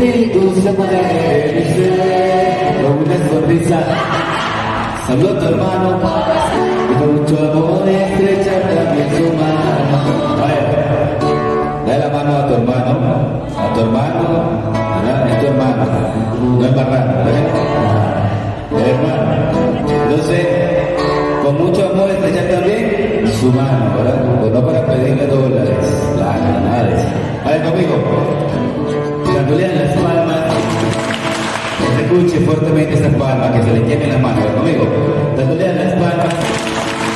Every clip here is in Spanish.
espíritu se apodere de mi ser, con una sonrisa. Saluda a tu hermano y con mucho amor estrecha también su mano. A ver, dale la mano a tu hermano, ¿verdad? Es tu hermano, no es marrano, ¿verdad? El hermano. Entonces, con mucho amor estrechar también su mano, ¿verdad? Pues no para pedirle dólares, nada de eso. A ver, conmigo, cantulean las palmas. Escuche fuertemente esas palmas, que se le quemen las manos. Conmigo, tantolean las palmas,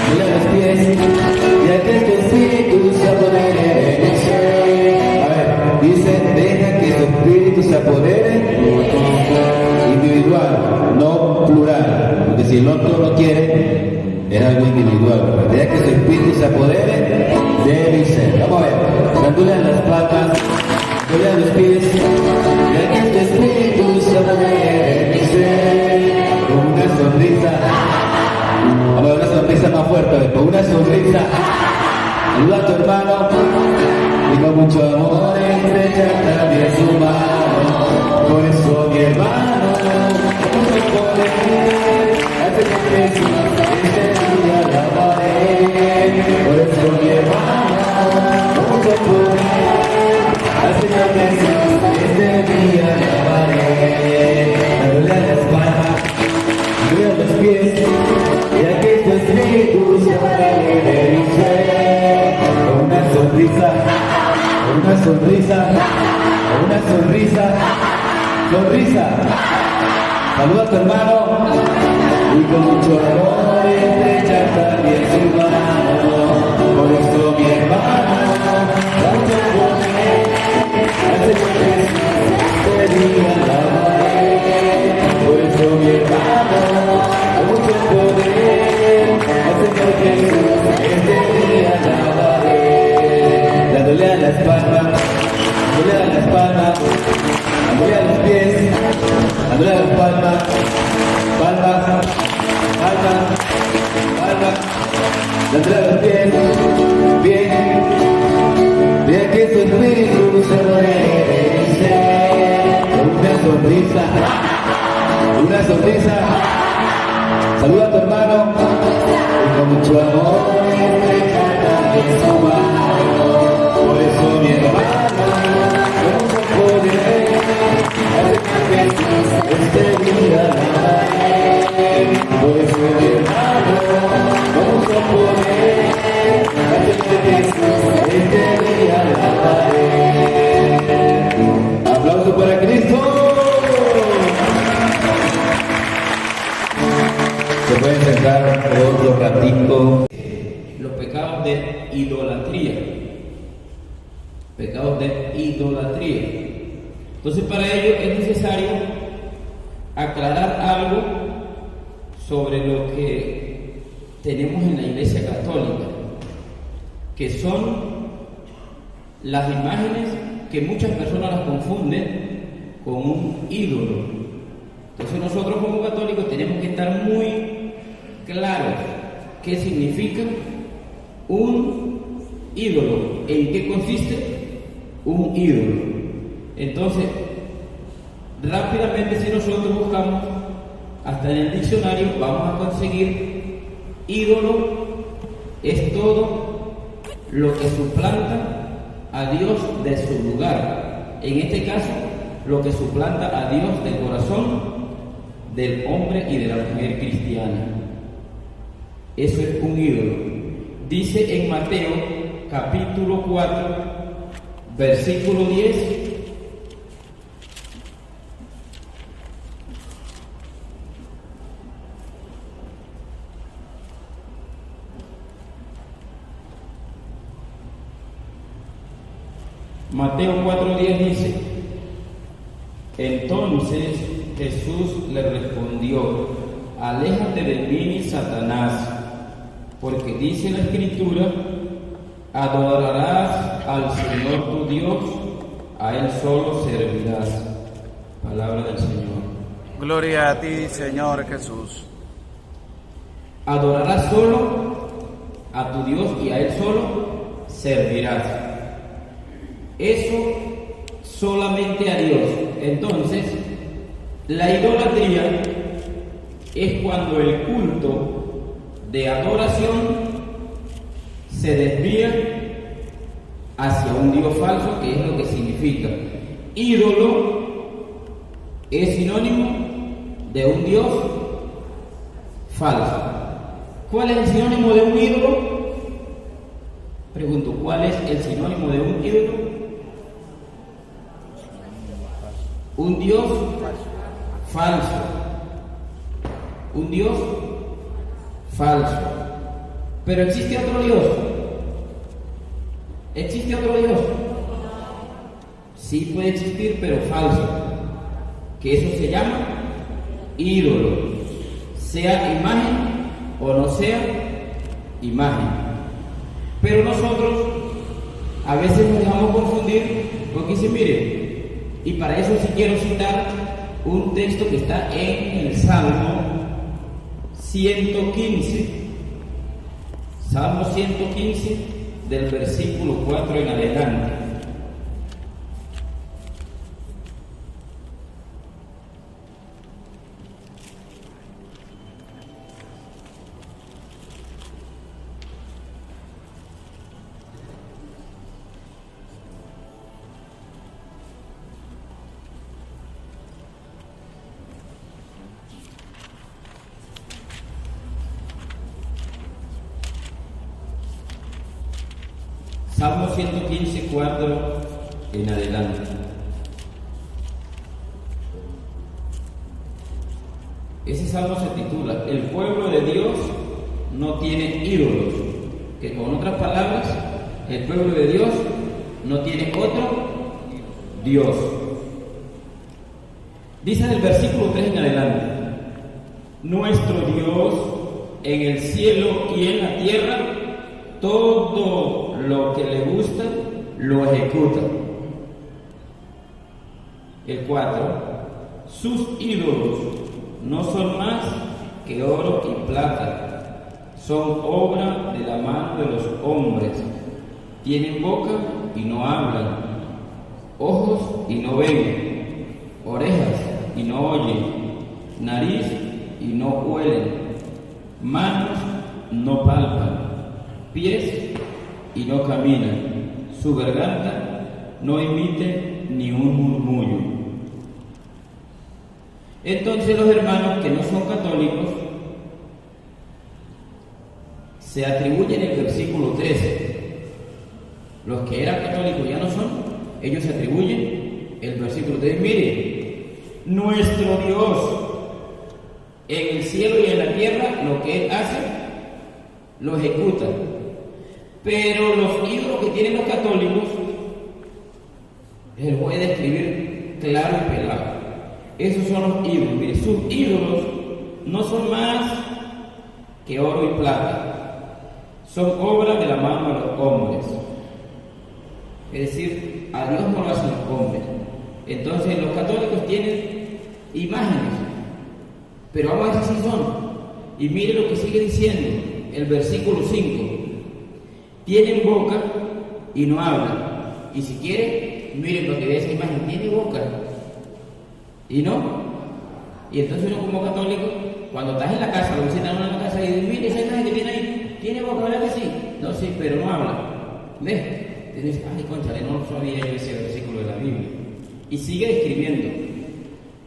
tantolean los pies, y aquel tu espíritu se apodere de mi ser. A ver, dice, deja que tu espíritu se apodere individual, no plural, porque si el otro no quiere, es algo individual, ¿verdad? Deja que su espíritu se apodere de mi ser. Vamos a ver, tantolean las palmas, tantolean los pies, y aquel tu espíritu se apodere de mi ser, con una sonrisa. Vamos a ver una sonrisa más fuerte, con una sonrisa. Saluda a tu hermano y con mucho amor estrecha también su mano. Por eso mi hermano, con mucho poder, hace que Jesús este día la amaré. Por eso mi hermano, con mucho poder, hace que Jesús este día la amaré. Dándole a las palmas, dándole a los pies, y aquí tu espíritu se apodere de mi ser, con una sonrisa, con una sonrisa, con una sonrisa, sonrisa. Saluda a tu hermano y con mucho amor estrecha también su mano. Por eso mi hermano, mucho poder, hace que Jesús este día la amaré. Por eso mi hermano, mucho poder, hace que Jesús este día la amaré. Dándole a las palmas, dándole a las palmas, dándole a los pies, dándole a las palmas, palmas, palmas, palmas, dándole a los pies, bien, bien que su espíritu se apodere de mi ser, con una sonrisa, una sonrisa. Saluda a tu hermano y con mucho amor estrecha también su mano. Por eso mi hermano, con mucho poder, hace que Jesús este día la amaré. Por eso mi hermano, con mucho poder, hace que Jesús este día la amaré. Aplauso para Cristo. Se pueden sentar otro ratito. Los pecados de idolatría. Pecados de idolatría. Entonces, para ello es necesario aclarar algo sobre lo que tenemos en la Iglesia Católica, que son las imágenes que muchas personas las confunden con un ídolo. Entonces, nosotros como católicos tenemos que estar muy claros qué significa un ídolo, en qué consiste un ídolo. Entonces, rápidamente, si nosotros buscamos hasta en el diccionario, vamos a conseguir ídolo es todo lo que suplanta a Dios de su lugar. En este caso, lo que suplanta a Dios del corazón del hombre y de la mujer cristiana. Eso es un ídolo. Dice en Mateo capítulo 4, versículo 10. Mateo 4:10 dice: entonces Jesús le respondió: aléjate de mí, Satanás, porque dice la Escritura: adorarás al Señor tu Dios, a Él solo servirás. Palabra del Señor. Gloria a ti, Señor Jesús. Adorarás solo a tu Dios y a Él solo servirás. Eso solamente a Dios. Entonces, la idolatría es cuando el culto de adoración se desvía hacia un Dios falso, que es lo que significa. Ídolo es sinónimo de un Dios falso. ¿Cuál es el sinónimo de un ídolo? Pregunto, ¿cuál es el sinónimo de un ídolo? Un Dios falso. Un Dios falso. Pero existe otro Dios. ¿Existe otro Dios? Sí puede existir, pero falso. Que eso se llama ídolo. Sea imagen o no sea imagen. Pero nosotros a veces nos dejamos confundir porque dice, mire, y para eso sí quiero citar un texto que está en el Salmo 115. Salmo 115 del versículo 4 en adelante. Salmo 115, 4 en adelante. Ese salmo se titula El pueblo de Dios no tiene ídolos. Que con otras palabras, el pueblo de Dios no tiene otro Dios. Dice del versículo 3 en adelante: Nuestro Dios en el cielo y en la tierra, todo lo que le gusta lo ejecuta. El 4. Sus ídolos no son más que oro y plata, son obra de la mano de los hombres. Tienen boca y no hablan, ojos y no ven, orejas y no oyen, nariz y no huelen, manos no palpan, pies y no caminan, su garganta no emite ni un murmullo. Entonces los hermanos que no son católicos se atribuyen el versículo 13. Los que eran católicos ya no son, ellos se atribuyen el versículo 13. Mire, nuestro Dios en el cielo y en la tierra, lo que Él hace, lo ejecuta. Pero los ídolos que tienen los católicos, les voy a describir claro y pelado. Esos son los ídolos. Mire, sus ídolos no son más que oro y plata, son obra de la mano de los hombres. Es decir, a Dios no lo hacen los hombres. Entonces los católicos tienen imágenes, pero vamos a ver si son. Y mire lo que sigue diciendo el versículo 5. Tienen boca y no hablan. Y si quiere, miren lo que ve esa imagen, tiene boca y no. Y entonces uno como católico, cuando estás en la casa, lo visitan uno en la casa y dice, mire esa imagen que tiene ahí, tiene boca, ¿verdad que sí? No, sí, pero no habla. ¿Ves? Y dices, ay, cónchale, no sabía yo ese versículo de la Biblia. Y sigue describiendo: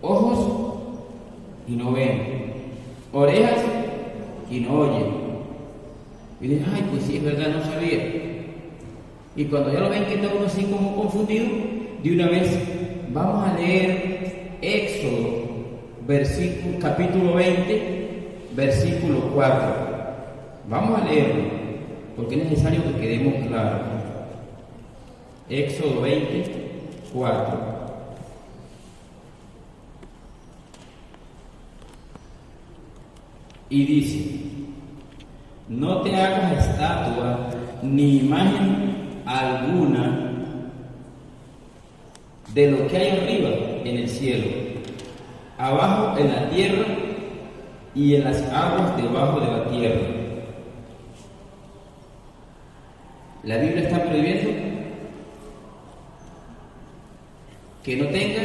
ojos y no ven, orejas y no oyen. Y dices, ay, pues sí, es verdad, no sabía. Y cuando ya lo ven que está uno así como confundido, de una vez vamos a leer Éxodo, capítulo 20, versículo 4. Vamos a leerlo, porque es necesario que quedemos claros. Éxodo 20, 4. Y dice: No te hagas estatua ni imagen alguna de lo que hay arriba en el cielo, abajo en la tierra y en las aguas debajo de la tierra. La Biblia está prohibiendo que no tenga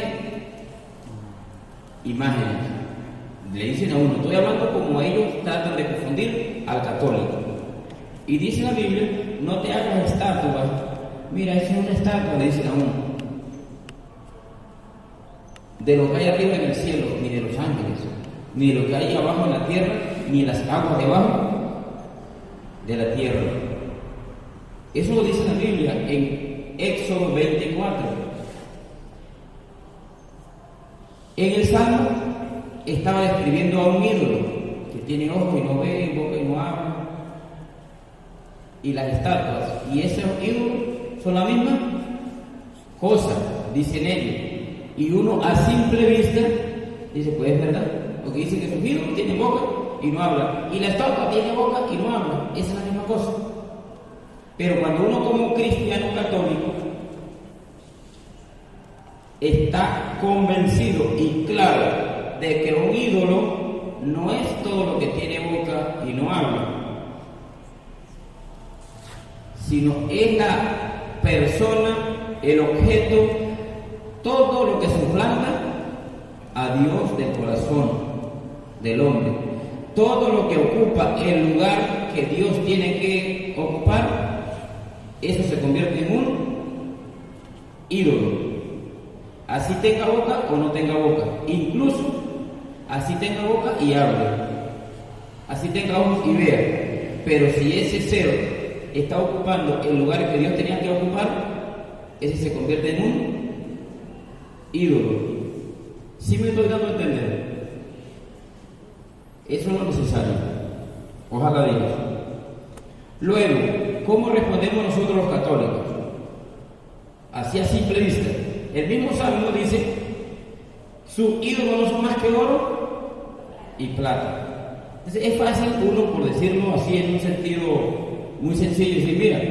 imágenes. Le dicen a uno, estoy hablando como ellos tratan de confundir al católico. Y dice la Biblia, no te hagas estatuas. Mira, esa es una estatua, le dicen a uno. De lo que hay arriba en el cielo, ni de los ángeles, ni de lo que hay abajo en la tierra, ni de las aguas debajo de la tierra. Eso lo dice la Biblia en Éxodo 24. En el Salmo estaba describiendo a un ídolo que tiene ojos y no ve, boca y no habla, y las estatuas, y esos ídolos son la misma cosa, dicen ellos, y uno a simple vista dice, pues es verdad, porque dicen que sus ídolos tienen boca y no hablan, y la estatua tiene boca y no habla, esa es la misma cosa. Pero cuando uno como cristiano católico está convencido y claro de que un ídolo no es todo lo que tiene boca y no habla, sino es la persona, el objeto, todo lo que suplanta a Dios del corazón del hombre, todo lo que ocupa el lugar que Dios tiene que ocupar, eso se convierte en un ídolo. Así tenga boca o no tenga boca, incluso así tenga boca y hable, así tenga ojos y vea, pero si ese ser está ocupando el lugar que Dios tenía que ocupar, ese se convierte en un ídolo. ¿Sí me estoy dando a entender? Eso no es necesario. Ojalá Dios. Luego, ¿cómo respondemos nosotros los católicos? Así a simple vista. El mismo Salmo dice, sus ídolos no son más que oro y plata. Entonces es fácil uno, por decirlo así en un sentido muy sencillo, decir, mira,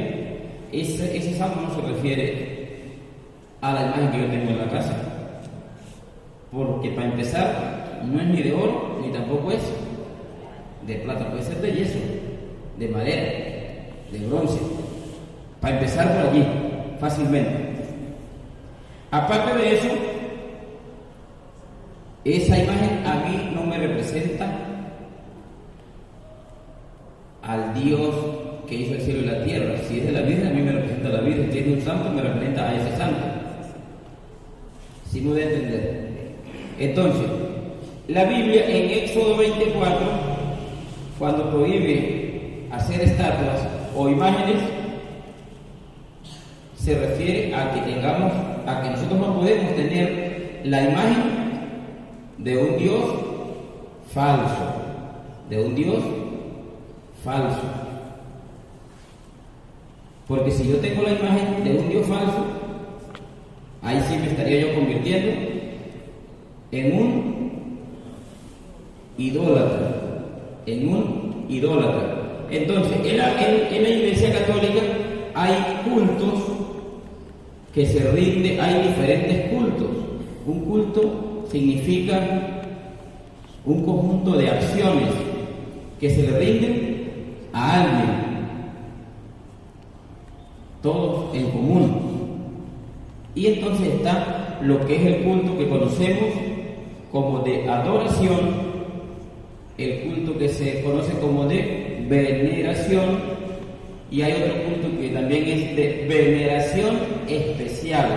ese Salmo no se refiere a la imagen que yo tengo en la casa. Porque para empezar, no es ni de oro, ni tampoco es de plata, puede ser de yeso, de madera, de bronce. Para empezar por allí, fácilmente. Aparte de eso, esa imagen a mí no me representa al Dios que hizo el cielo y la tierra. Si es de la Virgen, a mí me representa a la Virgen. Si es de un santo, me representa a ese santo. Si no de entender. Entonces, la Biblia en Éxodo 24, cuando prohíbe hacer estatuas o imágenes, se refiere a que nosotros no podemos tener la imagen de un Dios falso, porque si yo tengo la imagen de un Dios falso, ahí sí me estaría yo convirtiendo en un idólatra. Entonces, en la Iglesia Católica hay cultos que se rinde, hay diferentes cultos. Un culto significa un conjunto de acciones que se le rinden a alguien, todos en común. Y entonces está lo que es el culto que conocemos como de adoración, el culto que se conoce como de veneración, y hay otro culto que también es de veneración especial.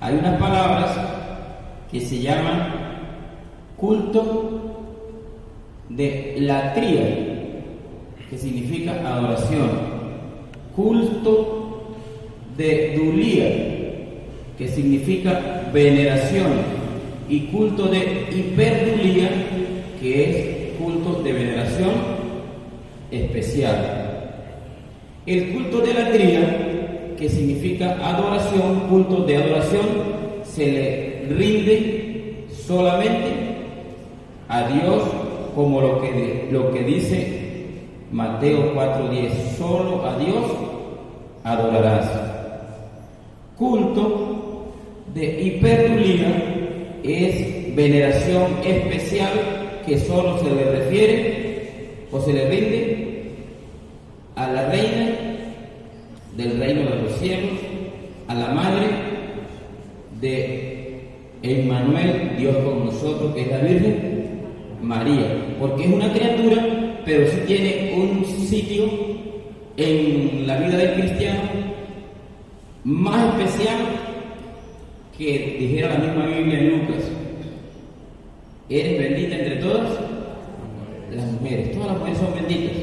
Hay unas palabras que se llaman culto de latría, que significa adoración, culto de dulía, que significa veneración, y culto de hiperdulía, que es culto de veneración especial. El culto de latría, que significa adoración, culto de adoración, se le rinde solamente a Dios, como lo que dice Mateo 4:10, solo a Dios adorarás. Culto de hiperdulía es veneración especial que solo se le refiere o se le rinde a la reina del reino de los cielos, a la madre de Emmanuel, Dios con nosotros. nosotros, que es la Virgen María, porque es una criatura, pero sí tiene un sitio en la vida del cristiano más especial que dijera la misma Biblia en Lucas: eres bendita entre todas las mujeres. Todas las mujeres son benditas,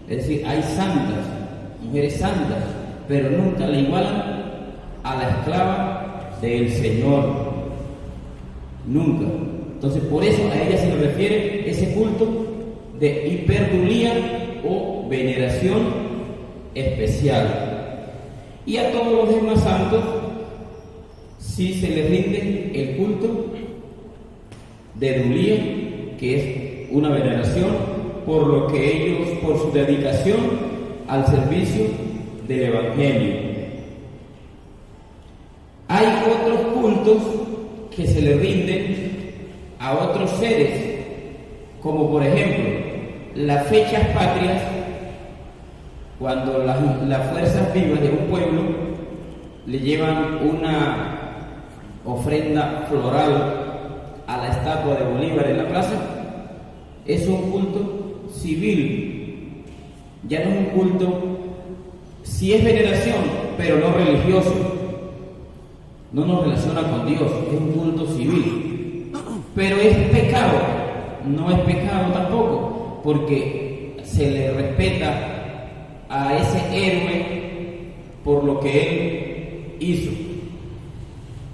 es decir, hay santas, mujeres santas, pero nunca le igualan a la esclava del Señor, nunca. Entonces, por eso a ella se le refiere ese culto de hiperdulía o veneración especial. Y a todos los demás santos sí se les rinde el culto de Dulía, que es una veneración por lo que ellos, por su dedicación al servicio del Evangelio. Hay otros cultos que se le rinden a otros seres, como por ejemplo las fechas patrias, cuando las fuerzas vivas de un pueblo le llevan una ofrenda floral a la estatua de Bolívar en la plaza. Es un culto civil, ya no es un culto, sí es veneración, pero no religioso, no nos relaciona con Dios, es un culto civil, pero es pecado, no es pecado tampoco, porque se le respeta a ese héroe por lo que él hizo,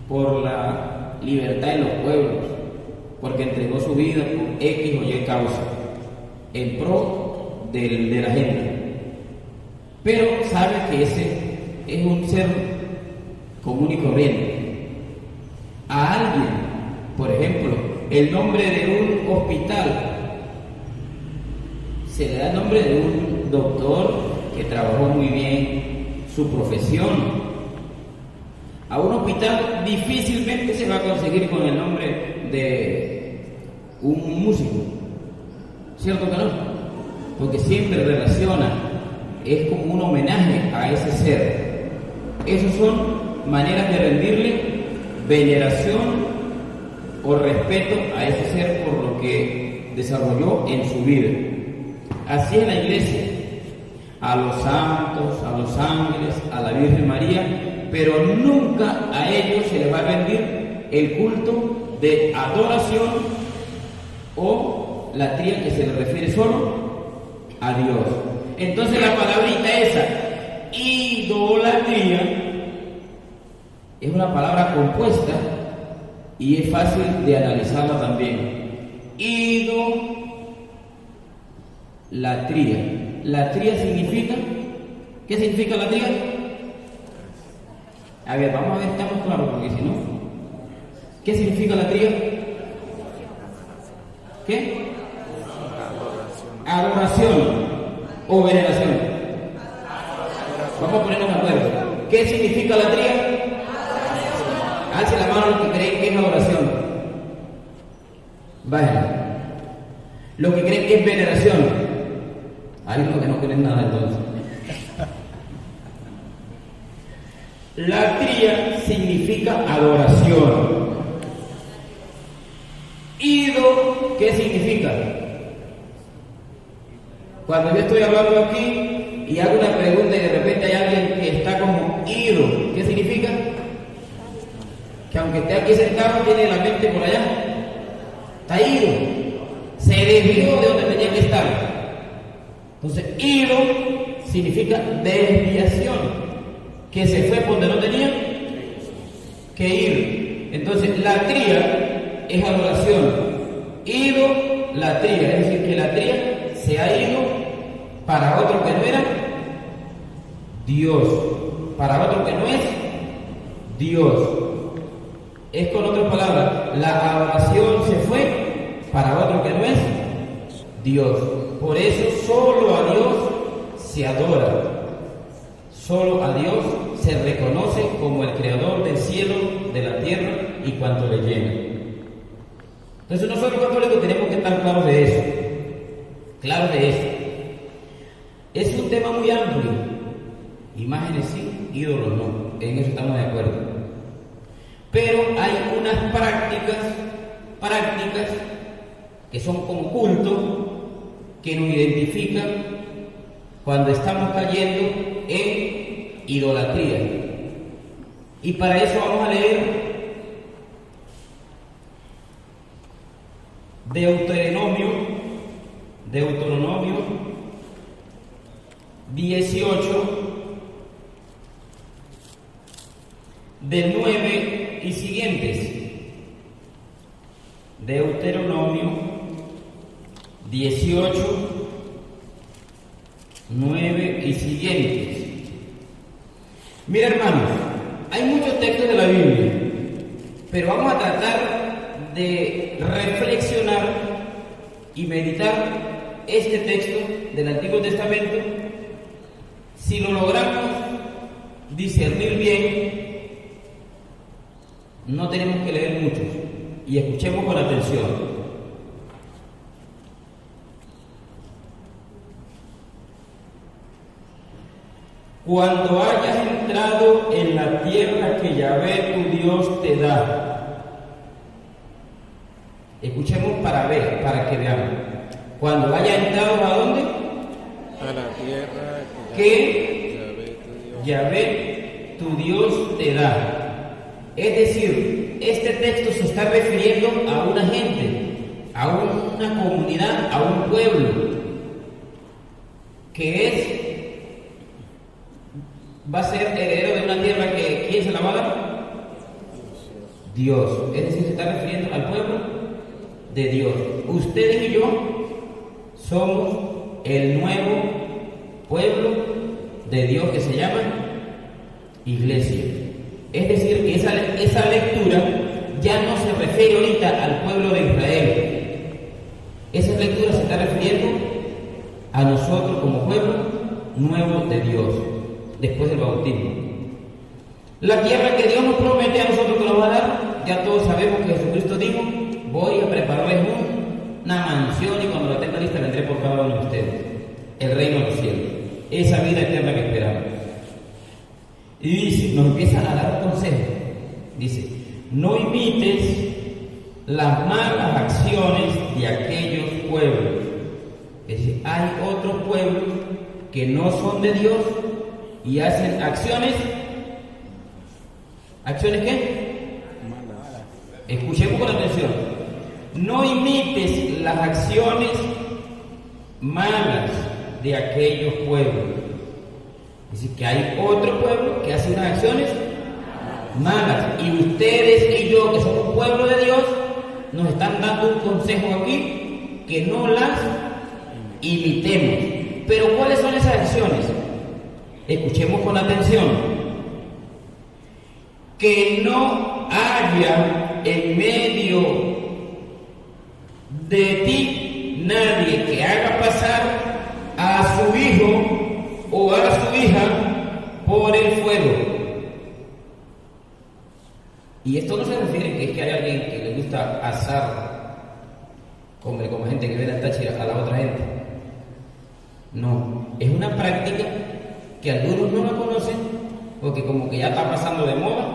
por la libertad de los pueblos, porque entregó su vida por X o Y causa, en pro de la gente. Pero sabe que ese es un ser común y corriente. A alguien, por ejemplo, el nombre de un hospital, se le da el nombre de un doctor que trabajó muy bien su profesión. A un hospital difícilmente se va a conseguir con el nombre de un músico, ¿cierto que no? Porque siempre relaciona, es como un homenaje a ese ser. Esas son maneras de rendirle veneración o respeto a ese ser por lo que desarrolló en su vida. Así es la iglesia, a los santos, a los ángeles, a la Virgen María, pero nunca a ellos se les va a rendir el culto de adoración o latría, que se le refiere solo a Dios. Entonces la palabrita esa, idolatría, es una palabra compuesta y es fácil de analizarla también. Idolatría. Latría significa, ¿qué significa latría? A ver, vamos a ver, estamos claros, porque si no, ¿qué significa latría? ¿Qué? Adoración o veneración. Vamos a ponernos de acuerdo. ¿Qué significa latría? Alce la mano los que creen que es adoración. Vaya. Los que creen que es veneración. Hay unos que no creen nada entonces. Latría significa adoración. Ido, ¿qué significa? Cuando yo estoy hablando aquí y hago una pregunta y de repente hay alguien que está como ido, ¿qué significa? Que aunque esté aquí sentado tiene la mente por allá, está ido, se desvió de donde tenía que estar. Entonces, ido significa desviación, que se fue por donde no tenía que ir. Entonces, latría es adoración, ido, latría, es decir, que latría se ha ido para otro que no era Dios, para otro que no es Dios. Es, con otras palabras, la adoración se fue para otro que no es Dios. Por eso solo a Dios se adora, solo a Dios se reconoce como el creador del cielo, de la tierra y cuanto le llena. Entonces nosotros católicos tenemos que estar claros de eso, claros de eso. Es un tema muy amplio, imágenes sí, ídolos no, en eso estamos de acuerdo. Pero hay unas prácticas prácticas que son como culto, que nos identifican cuando estamos cayendo en idolatría. Y para eso vamos a leer Deuteronomio 18, del 9 y siguientes. Deuteronomio 18, 9 y siguientes. Mira, hermanos, hay muchos textos de la Biblia, pero vamos a tratar de reflexionar y meditar este texto del Antiguo Testamento. Si lo logramos discernir bien, no tenemos que leer muchos, y escuchemos con atención. Cuando hayas entrado en la tierra que Yahvé tu Dios te da. Escuchemos para ver, para que veamos. Cuando haya entrado, ¿a dónde? A la tierra que Yahvé tu Dios te da. Es decir, este texto se está refiriendo a una gente, a una comunidad, a un pueblo, que va a ser heredero de una tierra que ¿quién se la va a dar? Dios. Es decir, se está refiriendo al pueblo de Dios. Ustedes y yo somos el nuevo pueblo de Dios que se llama iglesia. Es decir, que esa lectura ya no se refiere ahorita al pueblo de Israel. Esa lectura se está refiriendo a nosotros como pueblo nuevo de Dios, después del bautismo. La tierra que Dios nos promete a nosotros que nos va a dar, ya todos sabemos que Jesucristo dijo: voy a prepararles una mansión y cuando la tenga lista vendré por cada uno de ustedes, el reino de los cielos, esa vida eterna que esperamos. Y dice, nos empieza a dar un consejo, dice: no imites las malas acciones de aquellos pueblos. Es decir, hay otros pueblos que no son de Dios y hacen acciones. ¿Acciones qué? Malas. Escuchemos con atención. No imites las acciones malas de aquellos pueblos. Es decir, que hay otro pueblo que hace unas acciones malas. Y ustedes y yo, que somos pueblo de Dios, nos están dando un consejo aquí, que no las imitemos. Pero ¿cuáles son esas acciones? Escuchemos con atención. Que no haya en medio de ti nadie que haga pasar a su hijo o a su hija por el fuego. Y esto no se refiere que es que hay alguien que le gusta asar como gente que ve la táchira a la otra gente. No, es una práctica que algunos no la conocen porque como que ya está pasando de moda,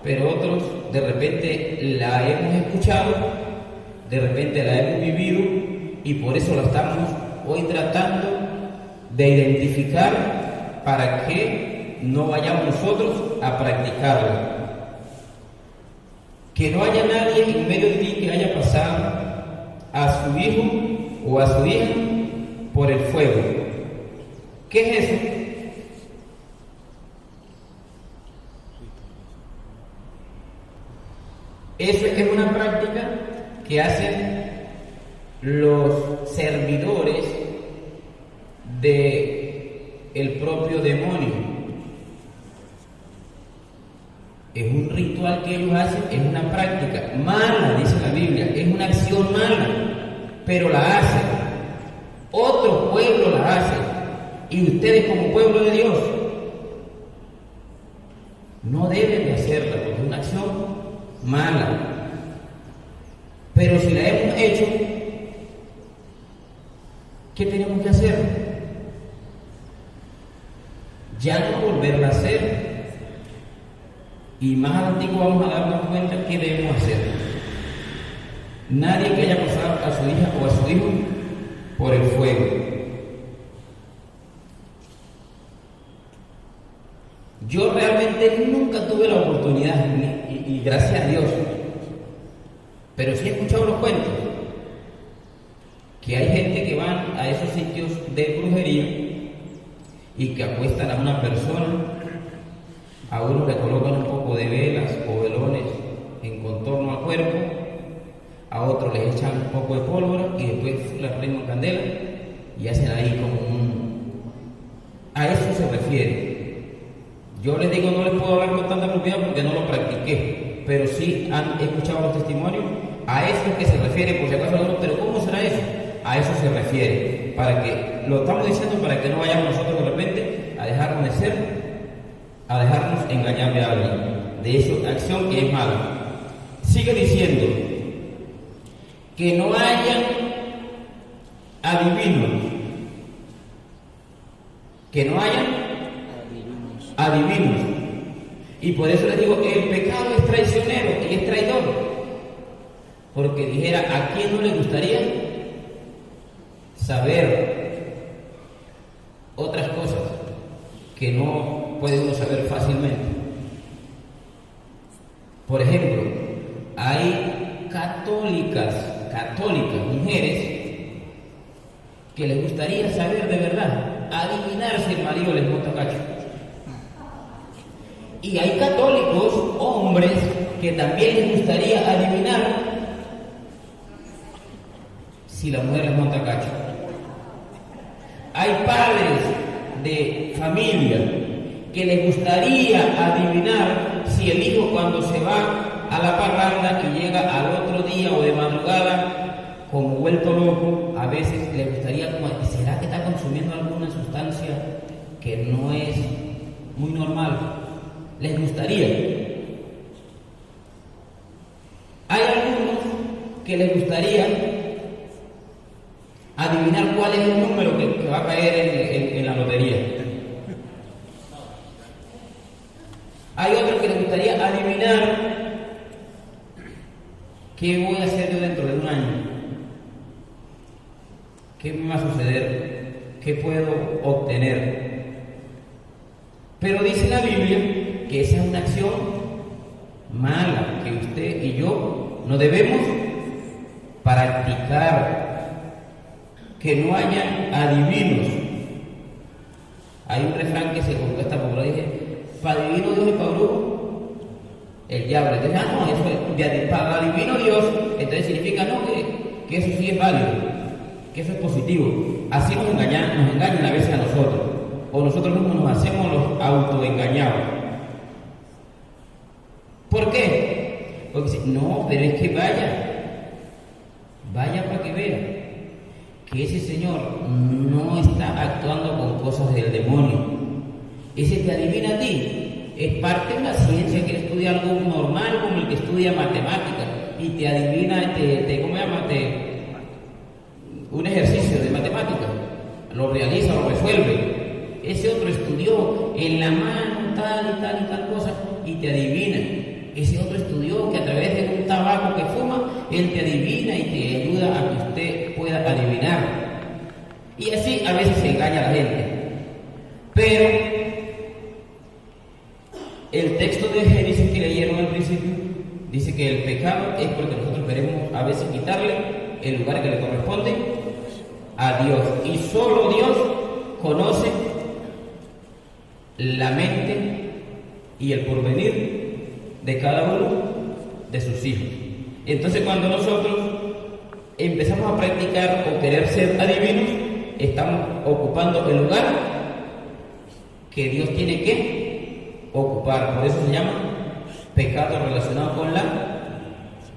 pero otros de repente la hemos escuchado, de repente la hemos vivido y por eso la estamos hoy tratando de identificar para que no vayamos nosotros a practicarla. Que no haya nadie en medio de ti que haya pasado a su hijo o a su hija por el fuego. ¿Qué es eso? Eso es una práctica que hacen los servidores del propio demonio. Es un ritual que ellos hacen, es una práctica mala, dice la Biblia, es una acción mala, pero la hacen. Otro pueblo la hace, y ustedes como pueblo de Dios no deben de hacerla, porque es una acción mala. Pero si la hemos hecho, ¿qué tenemos que hacer? Ya no volverla a hacer. Y más adelante vamos a darnos cuenta qué debemos hacer. Nadie que haya pasado a su hija o a su hijo por el fuego. Yo realmente nunca tuve la oportunidad, y gracias a Dios, pero sí he escuchado los cuentos, que hay gente que van a esos sitios de brujería y que acuestan a una persona, a uno le colocan un poco de velas o velones en contorno al cuerpo, a otro les echan un poco de pólvora y después le prenden candela y hacen ahí como un... A eso se refiere. Yo les digo, no les puedo hablar con tanta propiedad porque no lo practiqué, pero sí han escuchado los testimonios. A eso es que se refiere, por si acaso alguno, pero ¿cómo será eso? A eso se refiere, para que, lo estamos diciendo para que no vayamos nosotros de repente a dejarnos de ser, a dejarnos engañar de alguien, de esa acción que es mala. Sigue diciendo que no hayan adivinos, que no hayan adivinos. Y por eso les digo, el pecado es traicionero y es traidor. Porque dijera, ¿a quién no le gustaría saber otras cosas que no puede uno saber fácilmente? Por ejemplo, hay católicas, mujeres, que les gustaría saber de verdad, adivinar si el marido les monta cacho. Y hay católicos, hombres, que también les gustaría adivinar si la mujer les monta cacho. Hay padres de familia que les gustaría adivinar si el hijo cuando se va a la parranda y llega al otro día o de madrugada como vuelto loco, a veces les gustaría como, ¿será que está consumiendo alguna sustancia que no es muy normal? Les gustaría. Hay algunos que les gustaría adivinar cuál es el número que va a caer en la lotería. Hay otros que les gustaría adivinar qué voy a hacer yo dentro de un año, qué me va a suceder, qué puedo obtener. Pero dice la Biblia que esa es una acción mala que usted y yo no debemos practicar. Que no haya adivinos. Hay un refrán que se compuesta por ahí, para adivino Dios y para brujo el diablo. Entonces, no, eso es, para adivino Dios, entonces significa no, que eso sí es válido, que eso es positivo. Así nos engañan a veces a nosotros, o nosotros mismos nos hacemos los autoengañados. ¿Por qué? Porque no, pero es que vaya para que vea que ese señor no está actuando con cosas del demonio. Ese te adivina a ti. Es parte de la ciencia que estudia algo normal como el que estudia matemáticas y te adivina, ¿cómo se llama? Un ejercicio de matemáticas. Lo realiza, lo resuelve. Ese otro estudió en la mano tal y tal y tal cosa y te adivina. Ese otro estudió que a través de un tabaco que fuma, él te adivina y te ayuda a que usted pueda adivinar. Y así a veces se engaña a la gente. Pero el texto de Génesis que leyeron al principio dice que el pecado es porque nosotros queremos a veces quitarle el lugar que le corresponde a Dios. Y solo Dios conoce la mente y el porvenir de cada uno de sus hijos. Entonces, cuando nosotros empezamos a practicar o querer ser adivinos, estamos ocupando el lugar que Dios tiene que ocupar. Por eso se llama pecado relacionado con la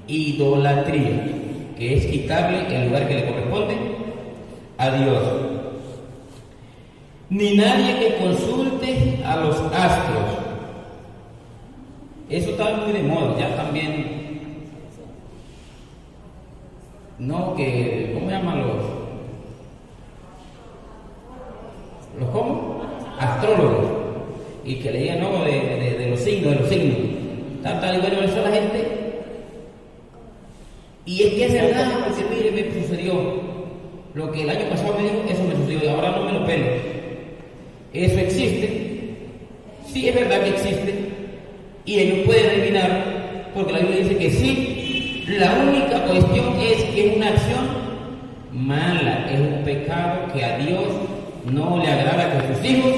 idolatría, que es quitarle el lugar que le corresponde a Dios. Ni nadie que consulte a los astros. Eso está muy de moda, ya también. No, que, ¿cómo llaman los cómo? Astrólogos. Y que leían, ¿no? De los signos, Tal y bueno, eso la gente. Y Y es que es verdad, porque mire, me sucedió. Lo que el año pasado me dijo, eso me sucedió y ahora no me lo pelo. Eso existe. Sí, es verdad que existe. Y ellos pueden adivinar, porque la Biblia dice que sí. La única cuestión es que es una acción mala, es un pecado que a Dios no le agrada que sus hijos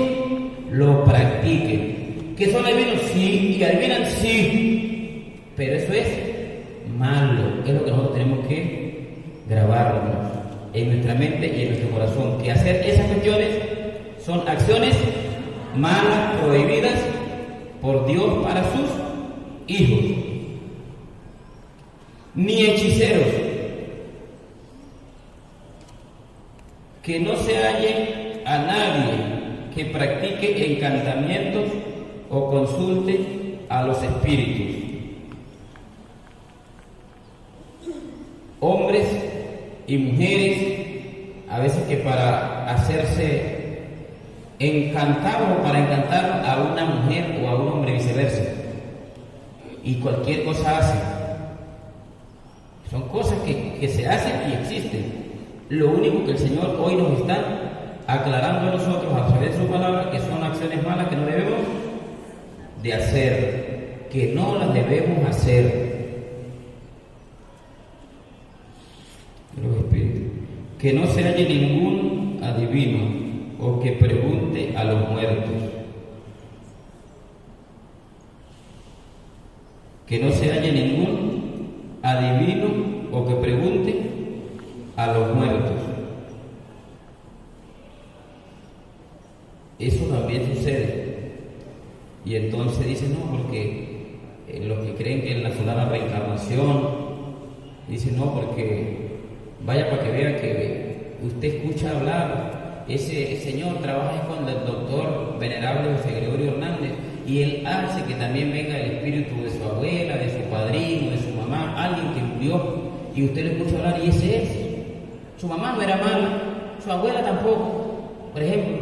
lo practiquen. ¿Que son adivinos? Sí. ¿Y adivinan? Sí. Pero eso es malo. Es lo que nosotros tenemos que grabarnos en nuestra mente y en nuestro corazón. Que hacer esas cuestiones son acciones malas, prohibidas por Dios para sus hijos. Ni hechiceros, que no se halle a nadie que practique encantamientos o consulte a los espíritus. Hombres y mujeres, a veces que para hacerse encantar o para encantar a una mujer o a un hombre, viceversa, y cualquier cosa hacen. Son cosas que se hacen y existen. Lo único que el Señor hoy nos está aclarando a nosotros a través de su palabra, que son acciones malas que no debemos de hacer, que no las debemos hacer. Que no se halle ningún adivino o que pregunte a los muertos. Que no se halle ningún adivino o que pregunte a los muertos. Eso también sucede. Y entonces dicen, no, porque los que creen que en la fulana reencarnación, dicen, no, porque vaya para que vea que usted escucha hablar, ese señor trabaja con el doctor venerable José Gregorio Hernández y él hace que también venga el espíritu de su abuela, de su padrino, de su mamá, alguien que murió, y usted le escucha hablar y ese es. Su mamá no era mala, su abuela tampoco, por ejemplo,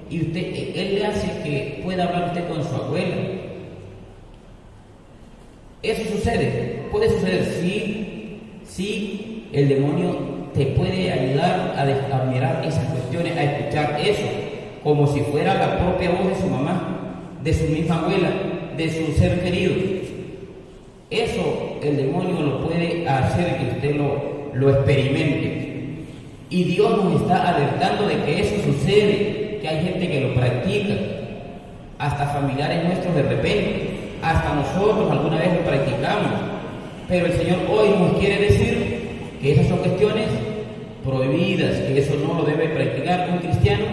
y él le hace que pueda hablar usted con su abuela. Eso sucede, puede suceder, sí. El demonio te puede ayudar a mirar esas cuestiones, a escuchar eso, como si fuera la propia voz de su mamá, de su misma abuela, de su ser querido. Eso el demonio lo puede hacer que usted lo experimente. Y Dios nos está alertando de que eso sucede, que hay gente que lo practica, hasta familiares nuestros de repente, hasta nosotros alguna vez lo practicamos. Pero el Señor hoy nos quiere decir que esas son cuestiones prohibidas, que eso no lo debe practicar un cristiano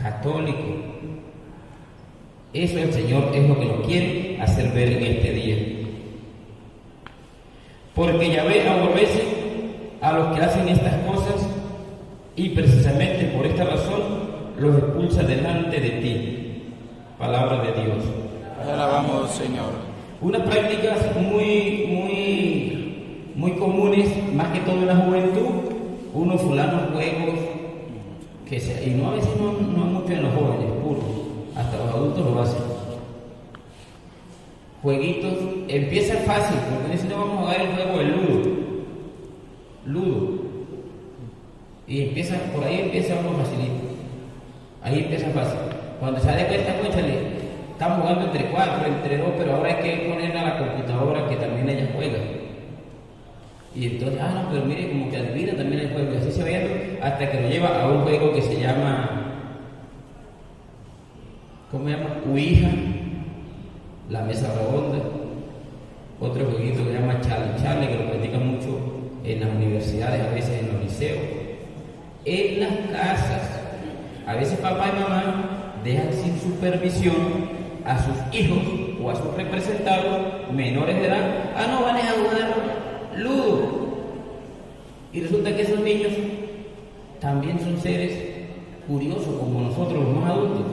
católico. Eso el Señor es lo que nos quiere hacer ver en este día. Porque Yahvé aborrece a los que hacen estas cosas y precisamente por esta razón los expulsa delante de ti. Palabra de Dios. Te alabamos, Señor. Unas prácticas muy comunes, más que todo en la juventud, unos fulanos juegos, y no a veces no mucho en los jóvenes, puro, hasta los adultos lo hacen. Jueguitos, empieza fácil, porque dicen no vamos a jugar el juego del ludo, y empieza, por ahí empieza uno facilito, ahí empieza fácil. Cuando se da cuenta, cónchale, estamos jugando entre 4, entre 2, pero ahora hay que poner a la computadora que también ella juega. Y entonces, no, pero mire, como que adivina también el juego, y así se va yendo hasta que lo lleva a un juego que se llama, ¿cómo se llama? Ouija, la mesa redonda, otro jueguito que se llama Charlie, que lo practican mucho en las universidades, a veces en los liceos, en las casas. A veces papá y mamá dejan sin supervisión a sus hijos o a sus representados menores de edad, no van a jugar ludo. Y resulta que esos niños también son seres curiosos como nosotros los más adultos.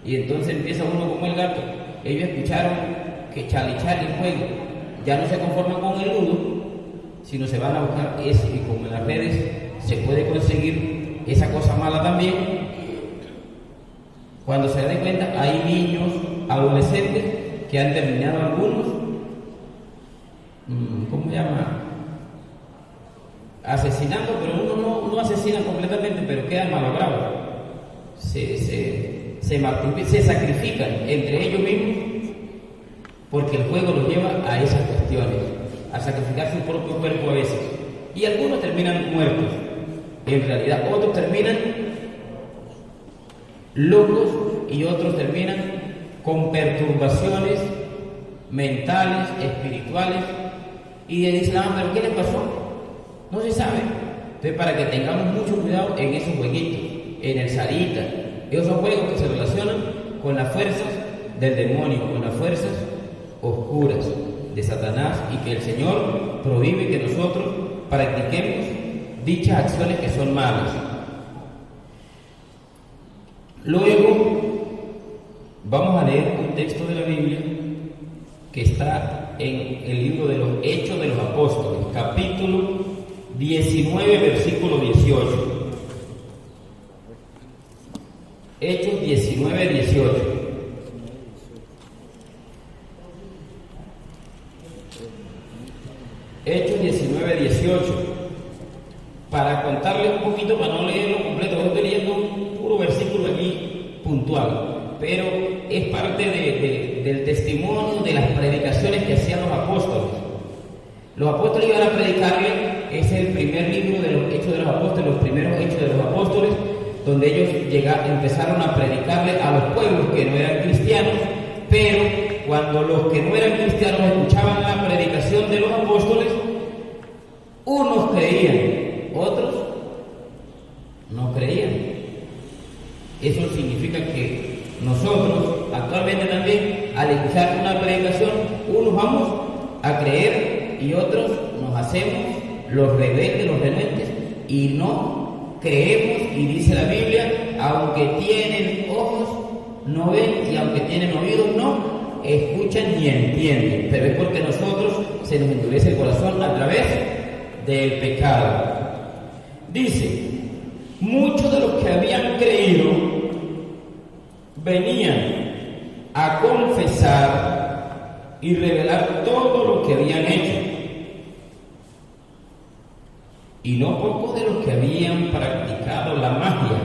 Y entonces empieza uno como el gato. Ellos escucharon que Charlie el juego, ya no se conforman con el ludo, sino se van a buscar eso. Y como en las redes se puede conseguir esa cosa mala también, cuando se den cuenta hay niños, adolescentes que han terminado algunos, ¿cómo se llama? asesinando, pero uno no asesina completamente, pero queda malogrado. Se sacrifican entre ellos mismos porque el juego los lleva a esas cuestiones, a sacrificar su propio cuerpo a veces. Y algunos terminan muertos. En realidad, otros terminan locos y otros terminan con perturbaciones mentales, espirituales. Y dicen, ¿pero qué les pasó? No se sabe. Entonces, para que tengamos mucho cuidado en esos jueguitos, en el Sarita, esos juegos que se relacionan con las fuerzas del demonio, con las fuerzas oscuras de Satanás, y que el Señor prohíbe que nosotros practiquemos dichas acciones que son malas. Luego vamos a leer un texto de la Biblia que está en el libro de los Hechos de los Apóstoles, capítulo 19, versículo 18. Hechos 19, 18. Hechos 19, 18. Para contarles un poquito, para no leerlo completo, yo estoy leyendo un puro versículo aquí puntual, pero es parte del testimonio de las predicaciones que hacían los apóstoles. Los apóstoles iban a predicarle, es el primer libro de los Hechos de los Apóstoles, los primeros Hechos de los Apóstoles, donde ellos empezaron a predicarle a los pueblos que no eran cristianos, pero cuando los que no eran cristianos escuchaban la predicación de los apóstoles, unos creían, otros no creían. Eso significa que nosotros actualmente también, al escuchar una predicación, unos vamos a creer y otros nos hacemos los rebeldes, los renuentes, y no creemos. Y dice la Biblia, aunque tienen ojos no ven, y aunque tienen oídos no escuchan ni entienden, pero es porque nosotros se nos endurece el corazón a través del pecado. Dice, muchos de los que habían creído venían a confesar y revelar todo lo que habían hecho. Y no pocos de los que habían practicado la magia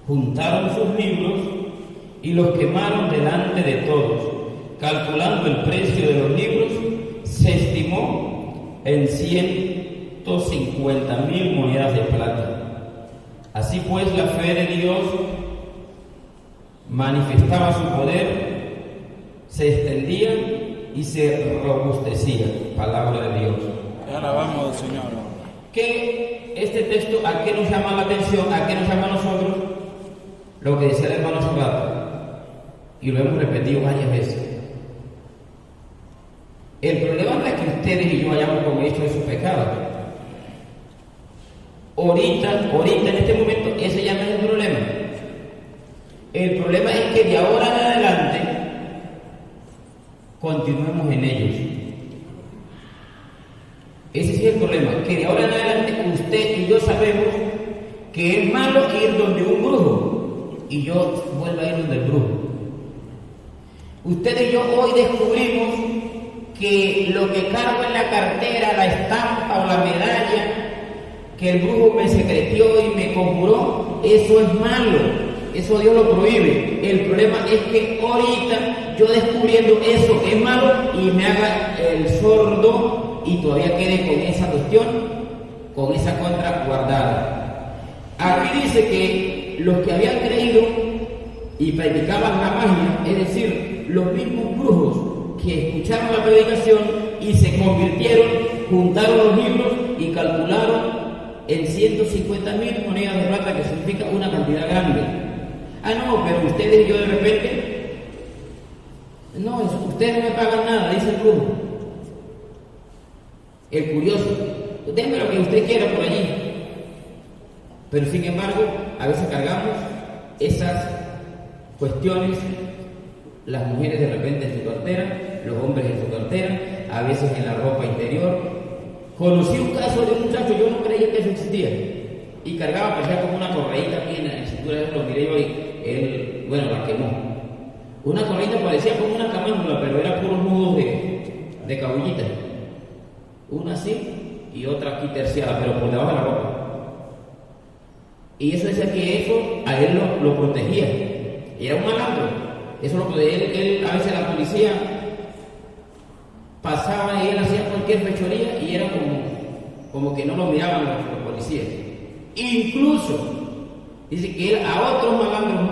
juntaron sus libros y los quemaron delante de todos. Calculando el precio de los libros, se estimó en 150,000 monedas de plata. Así pues, la fe de Dios manifestaba su poder, se extendía y se robustecía. Palabra de Dios. Te alabamos, Señor. Que este texto, ¿a qué nos llama la atención? ¿A qué nos llama a nosotros? Lo que decía el hermano hace rato, y lo hemos repetido varias veces. El problema no es que ustedes y yo hayamos cometido esos pecados. Ahorita, en este momento, ese ya no es el problema. El problema es que de ahora en adelante continuemos en ellos. Ese sí es el problema, que de ahora en adelante usted y yo sabemos que es malo ir donde un brujo, y yo vuelvo a ir donde el brujo. Usted y yo hoy descubrimos que lo que cargo en la cartera, la estampa o la medalla que el brujo me secretió y me conjuró, eso es malo, eso Dios lo prohíbe. El problema es que ahorita yo descubriendo eso que es malo y me haga el sordo y todavía quede con esa cuestión, con esa contra guardada. Aquí dice que los que habían creído y practicaban la magia, es decir, los mismos brujos que escucharon la predicación y se convirtieron, juntaron los libros y calcularon en 150,000 monedas de plata, que significa una cantidad grande. Ah, no, pero ustedes y yo de repente, no, ustedes no me pagan nada, dice el brujo. El curioso, denme lo que usted quiera por allí. Pero sin embargo, a veces cargamos esas cuestiones, las mujeres de repente en su cartera, los hombres en su cartera, a veces en la ropa interior. Conocí un caso de un muchacho, yo no creía que eso existía, y cargaba, parecía como una correíta aquí en la cintura, lo miré yo y él, bueno, la quemó. Una correíta parecía como una camándula, pero era puros nudos de cabullita. Una así, y otra aquí terciada, pero por debajo de la ropa. Y eso decía que eso a él lo protegía. Era un malandro. Eso lo podía él, a veces la policía pasaba y él hacía cualquier fechoría y era como que no lo miraban los policías. Incluso dice que él a otros malandros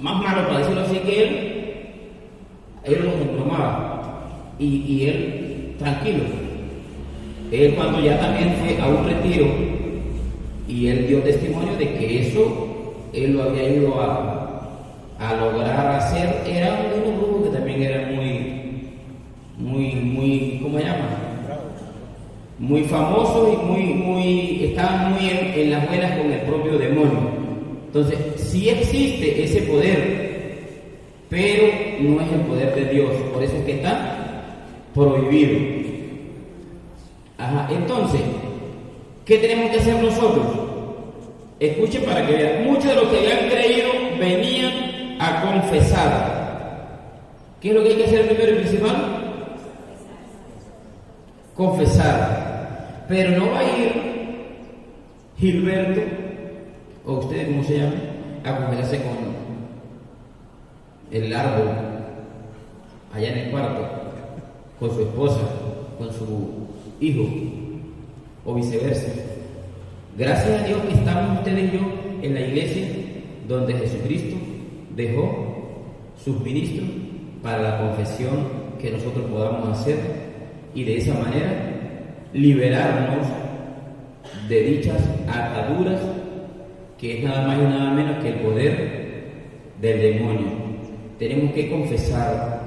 más malos, para decirlo así, que él los embromaba. Y él, tranquilo. Él cuando ya también fue a un retiro y él dio testimonio de que eso él lo había ido a lograr hacer, era un grupo que también era muy, ¿cómo se llama? Muy famoso y estaban muy en las buenas con el propio demonio. Entonces, sí existe ese poder, pero no es el poder de Dios, por eso es que está prohibido. Entonces, ¿qué tenemos que hacer nosotros? Escuchen para que vean, muchos de los que habían creído venían a confesar. ¿Qué es lo que hay que hacer primero y principal? Confesar. Pero no va a ir Gilberto, o ustedes cómo se llaman, a confesarse con el árbol allá en el cuarto, con su esposa, con su hijo, o viceversa. Gracias a Dios que estamos ustedes y yo en la iglesia donde Jesucristo dejó sus ministros para la confesión que nosotros podamos hacer y de esa manera liberarnos de dichas ataduras, que es nada más y nada menos que el poder del demonio. Tenemos que confesar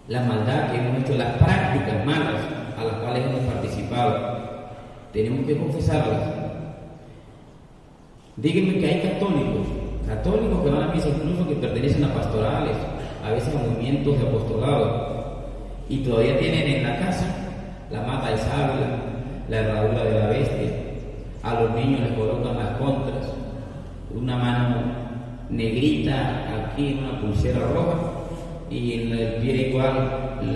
la maldad que hemos hecho, las prácticas malas a las cuales hemos participado. Tenemos que confesarlas. Díganme que hay católicos que van a misa, incluso que pertenecen a pastorales, a veces a movimientos de apostolado, y todavía tienen en la casa la mata de sábila, la herradura de la bestia. A los niños les colocan las contras, una mano negrita aquí en una pulsera roja, y en el pie igual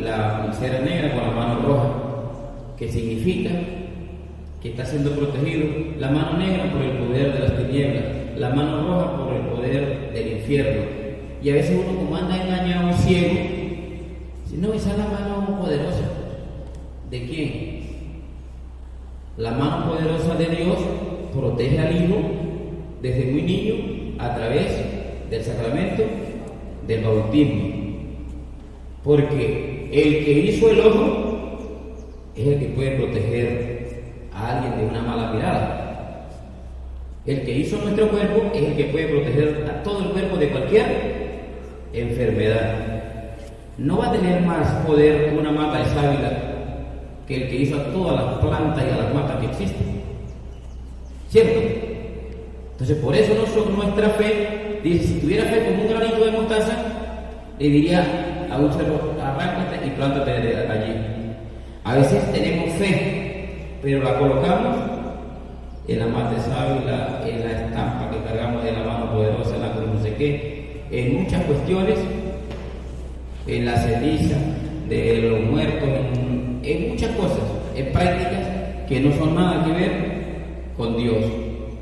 la pulsera negra con la mano roja, que significa que está siendo protegido. La mano negra por el poder de las tinieblas, la mano roja por el poder del infierno. Y a veces uno, como anda engañado, ciego, dice: no, esa es la mano poderosa. ¿De quién? La mano poderosa de Dios protege al hijo desde muy niño a través del sacramento del bautismo. Porque el que hizo el ojo es el que puede proteger a alguien de una mala mirada. El que hizo nuestro cuerpo es el que puede proteger a todo el cuerpo de cualquier enfermedad. No va a tener más poder una mata de sábila que el que hizo a todas las plantas y a las matas que existen. ¿Cierto? Entonces, por eso nuestra fe dice: si tuviera fe como un granito de mostaza, le diría a un cerro: arráncate y plántate allí. A veces tenemos fe, pero la colocamos en la mata de sábila, en la estampa que cargamos de la mano poderosa, en la cruz, no sé qué, en muchas cuestiones, en la ceniza de los muertos, en muchas cosas, en prácticas que no son nada que ver con Dios.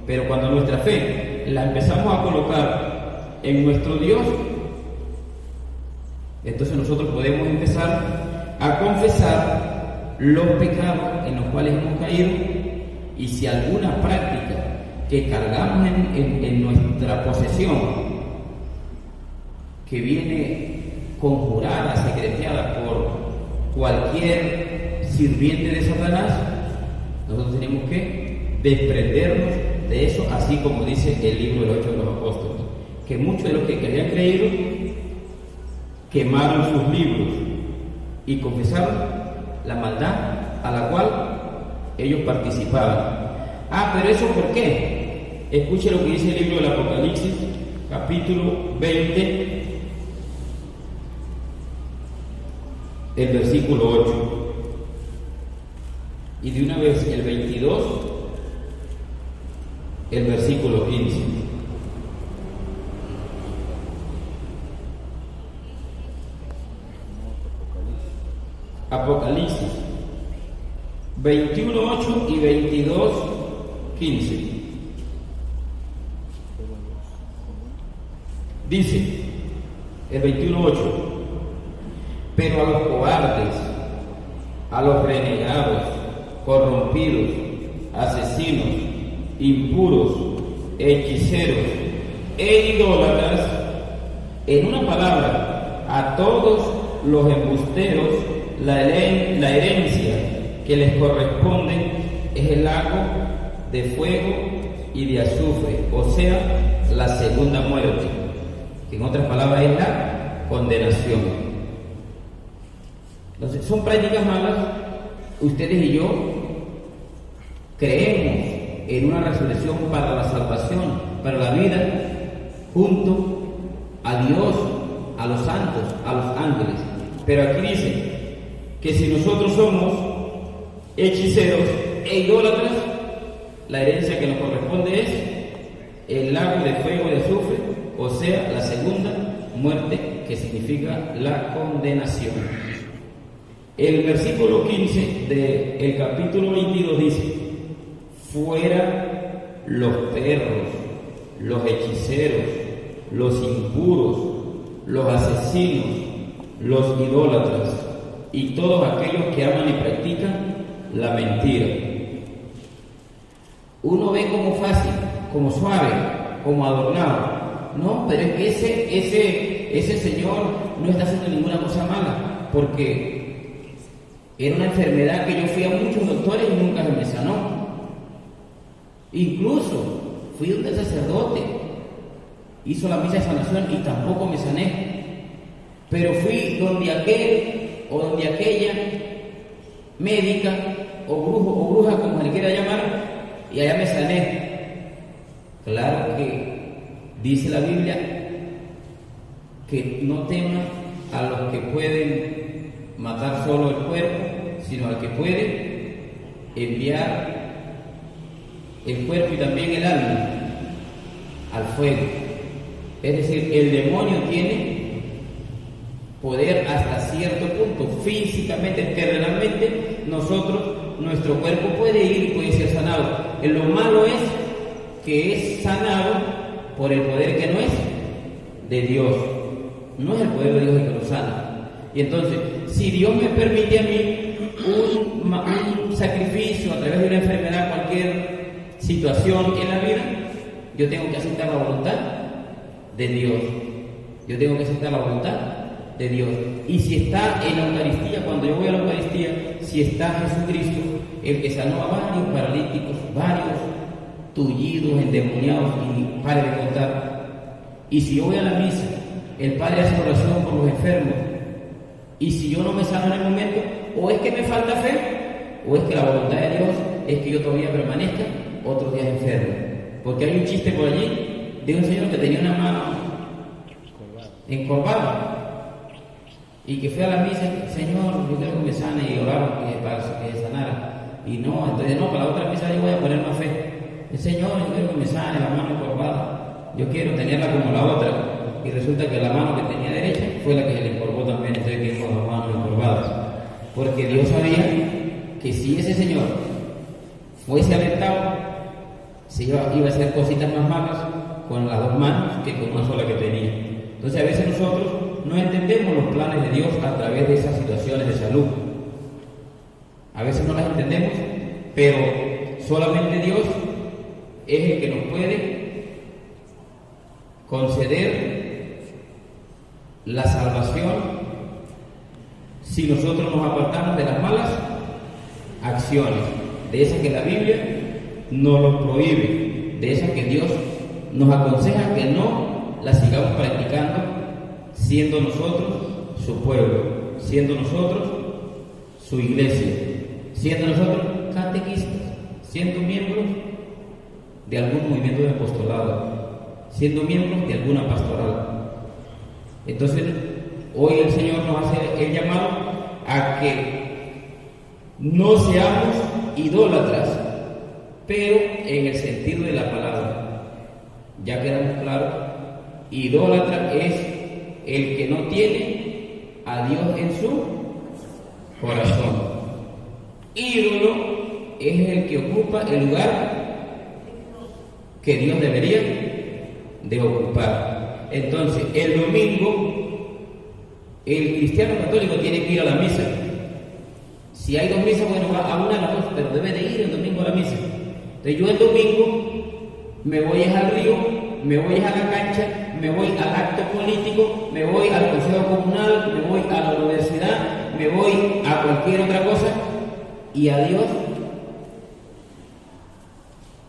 Pero cuando nuestra fe la empezamos a colocar en nuestro Dios, entonces nosotros podemos empezar a confesar los pecados en los cuales hemos caído, y si alguna práctica que cargamos en nuestra posesión, que viene conjurada, secreteada por cualquier sirviente de Satanás, nosotros tenemos que desprendernos de eso, así como dice el libro de los Hechos de los Apóstoles, que muchos de los que habían creído quemaron sus libros y confesaron la maldad a la cual ellos participaban. Pero eso, ¿por qué? Escuche lo que dice el libro del Apocalipsis, capítulo 20, el versículo 8, y de una vez el 22, el versículo 15. Apocalipsis 21:8 y 22:15. Dice el 21:8: pero a los cobardes, a los renegados, corrompidos, asesinos, impuros, hechiceros e idólatras, en una palabra, a todos los embusteros, la herencia que les corresponde es el lago de fuego y de azufre, o sea, la segunda muerte, que en otras palabras es la condenación. Entonces, son prácticas malas. Ustedes y yo creemos en una resurrección para la salvación, para la vida, junto a Dios, a los santos, a los ángeles. Pero aquí dice que si nosotros somos hechiceros e idólatras, la herencia que nos corresponde es el lago de fuego y de azufre, o sea, la segunda muerte, que significa la condenación. El versículo 15 del capítulo 22 dice: fuera los perros, los hechiceros, los impuros, los asesinos, los idólatras y todos aquellos que aman y practican la mentira. Uno ve como fácil, como suave, como adornado. No, pero es que ese señor no está haciendo ninguna cosa mala, porque era una enfermedad que yo fui a muchos doctores y nunca se me sanó. Incluso fui donde el sacerdote, hizo la misa de sanación y tampoco me sané. Pero fui donde aquel o donde aquella médica o bruja, como se le quiera llamar, y allá me sané. Claro que dice la Biblia que no teman a los que pueden matar solo el cuerpo, sino al que puede enviar el cuerpo y también el alma al fuego. Es decir, el demonio tiene poder hasta cierto punto, físicamente, terrenalmente, nuestro cuerpo puede ir y puede ser sanado. Lo malo es que es sanado por el poder que no es de Dios. No es el poder de Dios el que lo sana. Y entonces, si Dios me permite a mí un sacrificio a través de una enfermedad, cualquier situación en la vida, yo tengo que aceptar la voluntad de Dios. Yo tengo que aceptar la voluntad de Dios. Y si está en la Eucaristía, cuando yo voy a la Eucaristía, si está Jesucristo, el que sanó a varios paralíticos, varios tullidos, endemoniados, y pare de contar. Y si yo voy a la misa, el Padre hace oración por los enfermos, y si yo no me sano en el momento, o es que me falta fe, o es que la voluntad de Dios es que yo todavía permanezca otros días enfermo. Porque hay un chiste por allí de un señor que tenía una mano encorvada y que fue a la misa: Señor, yo quiero que me sane, y oraron para que sanara. Y no, entonces no, para la otra misa yo voy a poner más fe. El Señor, yo quiero que me sane la mano encorvada, yo quiero tenerla como la otra. Y resulta que la mano que tenía derecha fue la que se le encorvó también. Entonces que con las manos encorvadas, porque Dios sabía que si ese señor fuese alentado, iba a hacer cositas más malas con las dos manos que con una sola que tenía. Entonces a veces nosotros no entendemos los planes de Dios a través de esas situaciones de salud. A veces no las entendemos, pero solamente Dios es el que nos puede conceder la salvación si nosotros nos apartamos de las malas acciones, de esas que la Biblia nos los prohíbe, de esas que Dios nos aconseja que no las sigamos practicando, siendo nosotros su pueblo, siendo nosotros su iglesia, siendo nosotros catequistas, siendo miembros de algún movimiento de apostolado, siendo miembros de alguna pastoral. Entonces, hoy el Señor nos hace el llamado a que no seamos idólatras, pero en el sentido de la palabra. Ya quedamos claros, idólatra es el que no tiene a Dios en su corazón. ídolo es el que ocupa el lugar que Dios debería de ocupar. Entonces, el domingo, el cristiano católico tiene que ir a la misa. Si hay dos misas, bueno, va a una de las dos, pero debe de ir el domingo a la misa. Entonces, yo el domingo me voy al río, me voy a la cancha, me voy al acto político, me voy al consejo comunal, me voy a la universidad, me voy a cualquier otra cosa, y a Dios.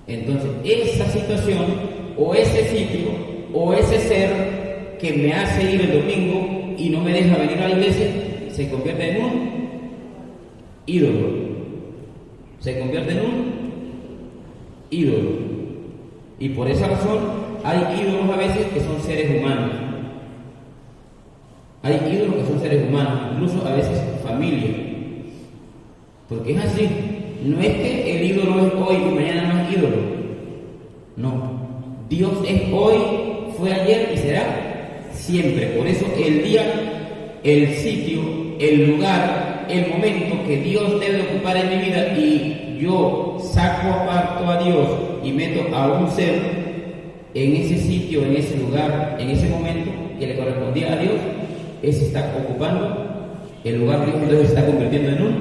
Entonces, esa situación, o ese sitio, o ese ser que me hace ir el domingo y no me deja venir a la iglesia, se convierte en un ídolo. Se convierte en un ídolo. Y por esa razón hay ídolos a veces que son seres humanos. Hay ídolos que son seres humanos, incluso a veces familia. Porque es así. No es que el ídolo es hoy y mañana no es ídolo. No. Dios es hoy, fue ayer y será siempre. Por eso el día, el sitio, el lugar, el momento que Dios debe ocupar en mi vida y yo saco aparto a Dios y meto a un ser en ese sitio, en ese lugar, en ese momento que le correspondía a Dios, ese está ocupando el lugar que Dios se está convirtiendo en un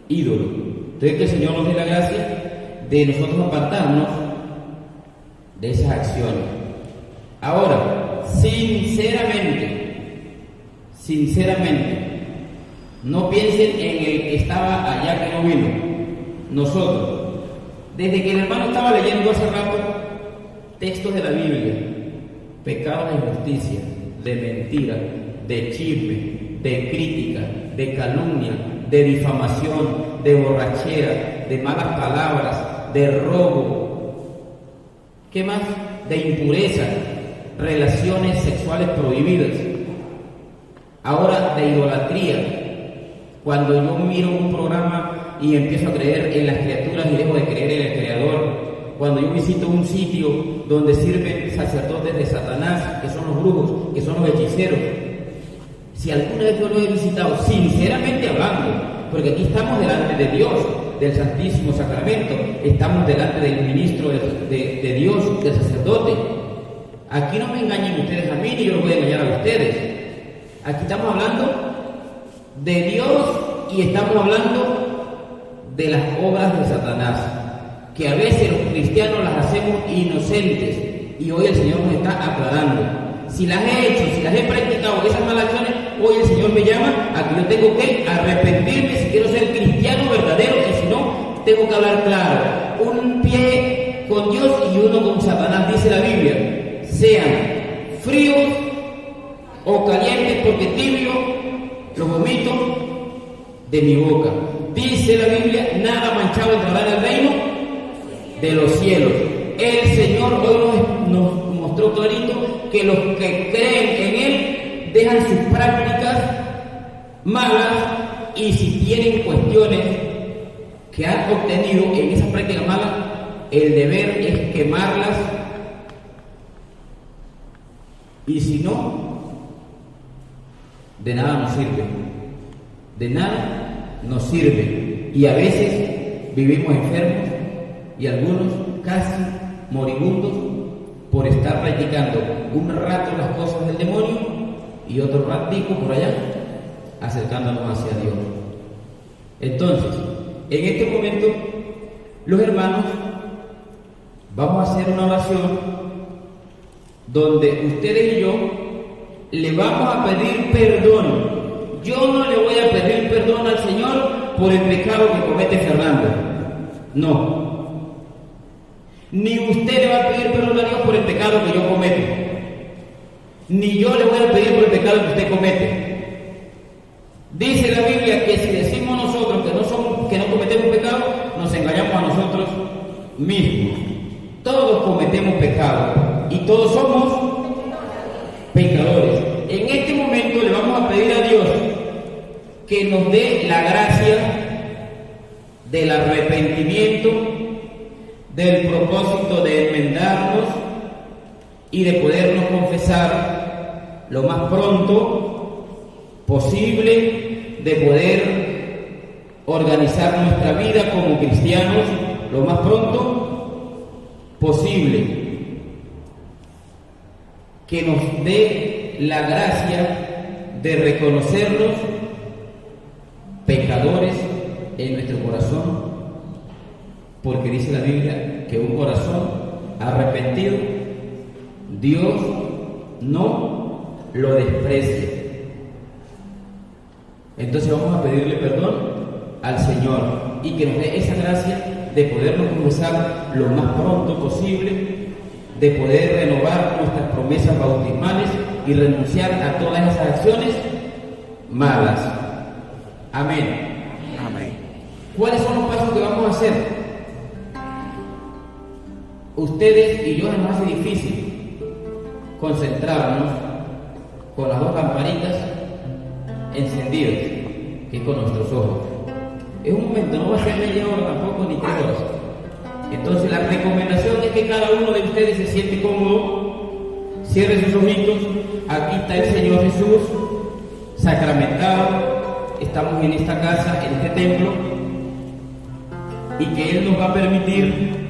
ídolo. Entonces que el Señor nos dé la gracia de nosotros apartarnos de esas acciones. Ahora, sinceramente, no piensen en el que estaba allá que no vino. Nosotros, desde que el hermano estaba leyendo hace rato textos de la Biblia, pecados de injusticia, de mentira, de chisme, de crítica, de calumnia, de difamación, de borrachera, de malas palabras, de robo, ¿qué más? De impureza, relaciones sexuales prohibidas. Ahora de idolatría. Cuando yo miro un programa y empiezo a creer en las criaturas y dejo de creer en el Creador. Cuando yo visito un sitio donde sirven sacerdotes de Satanás, que son los brujos, que son los hechiceros. Si alguna vez yo lo he visitado, sinceramente hablando, porque aquí estamos delante de Dios, del Santísimo Sacramento, estamos delante del ministro de Dios, del sacerdote. Aquí no me engañen ustedes a mí, ni yo los voy a engañar a ustedes. Aquí estamos hablando de Dios y estamos hablando de las obras de Satanás, que a veces los cristianos las hacemos inocentes, y hoy el Señor nos está aclarando. Si las he hecho, si las he practicado, esas malas acciones, hoy el Señor me llama a que yo tengo que arrepentirme si quiero ser cristiano verdadero, y si no, tengo que hablar claro. Un pie con Dios y uno con Satanás, dice la Biblia. Sean fríos o calientes, porque tibio lo vomito de mi boca. Dice la Biblia, nada manchado entrará en el reino de los cielos. El Señor hoy nos mostró clarito que los que creen en Él dejan sus prácticas malas, y si tienen cuestiones que han obtenido en esas prácticas malas, el deber es quemarlas, y si no, de nada nos sirve. De nada nos sirve. Y a veces vivimos enfermos y algunos casi moribundos por estar practicando un rato las cosas del demonio y otro ratico por allá acercándonos hacia Dios. Entonces, en este momento, los hermanos vamos a hacer una oración donde ustedes y yo le vamos a pedir perdón. Yo no le voy a pedir perdón al Señor por el pecado que comete Fernando. No. Ni usted le va a pedir perdón a Dios por el pecado que yo cometo. Ni yo le voy a pedir por el pecado que usted comete. Dice la Biblia que si decimos nosotros que no cometemos pecado, nos engañamos a nosotros mismos. Todos cometemos pecado y todos somos pecadores. En este momento le vamos a pedir a Dios que nos dé la gracia del arrepentimiento, del propósito de enmendarnos y de podernos confesar lo más pronto posible, de poder organizar nuestra vida como cristianos lo más pronto posible. Que nos dé la gracia de reconocernos pecadores en nuestro corazón, porque dice la Biblia que un corazón arrepentido Dios no lo desprecia. Entonces vamos a pedirle perdón al Señor y que nos dé esa gracia de podernos confesar lo más pronto posible, de poder renovar nuestras promesas bautismales y renunciar a todas esas acciones malas. Amén. Amén. ¿Cuáles son los pasos que vamos a hacer? Ustedes y yo nos hace difícil concentrarnos con las dos lamparitas encendidas, que es con nuestros ojos. Es un momento, no va a ser media hora tampoco ni 3 horas. Entonces la recomendación es que cada uno de ustedes se siente cómodo, cierre sus ojitos. Aquí está el Señor Jesús sacramentado, estamos en esta casa, en este templo, y que Él nos va a permitir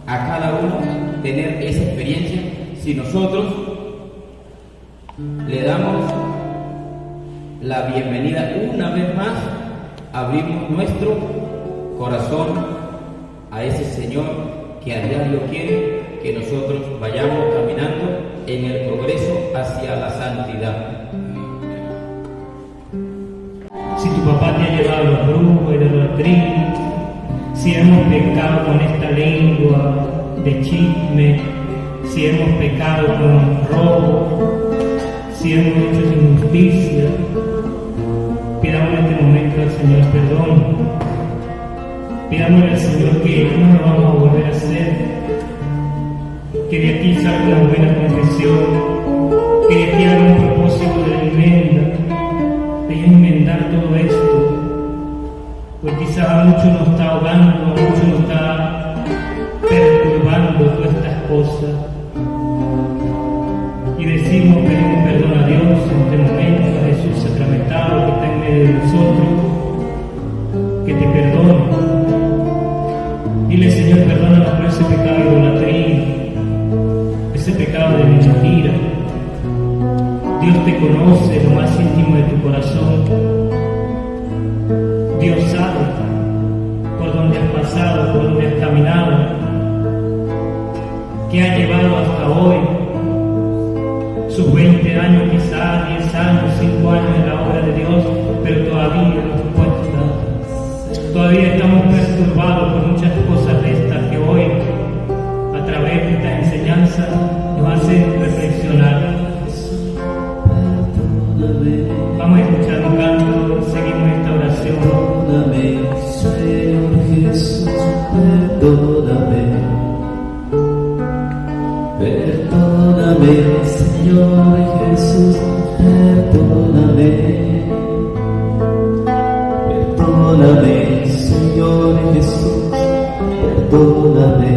a cada uno tener esa experiencia si nosotros le damos la bienvenida una vez más, abrimos nuestro corazón a ese Señor que a diario quiere que nosotros vayamos caminando en el progreso hacia la santidad. Si tu papá te ha llevado a los brujos y la idolatría, si hemos pecado con esta lengua de chisme, si hemos pecado con robo, si hemos hecho injusticia, pidamos en este momento al Señor perdón. Pidámosle al Señor que no lo vamos a volver a hacer, que de aquí salga una buena confesión, que de aquí haga un propósito de la enmienda, de enmendar todo esto, porque quizás a muchos nos está ahogando, a muchos nos está perturbando todas estas cosas, y pedimos perdón a Dios en este momento, a Jesús sacramentado que está en medio de nosotros, que te perdone. Dile, Señor, perdónanos por ese pecado de idolatría, ese pecado de mentira. Dios te conoce lo más íntimo de tu corazón. Dios sabe por dónde has pasado, por dónde has caminado, que ha llevado hasta hoy sus 20 años, quizás 10 años, 5 años en la obra de Dios, pero todavía nos cuesta. Todavía estamos perturbados por muchas cosas de estas que hoy, a través de esta enseñanza, nos hacen reflexionar. Vamos a escuchar un canto, seguimos esta oración. Perdóname, Señor Jesús, perdóname. Perdóname, Señor Jesús, perdóname. Perdóname, Señor Jesús, perdóname.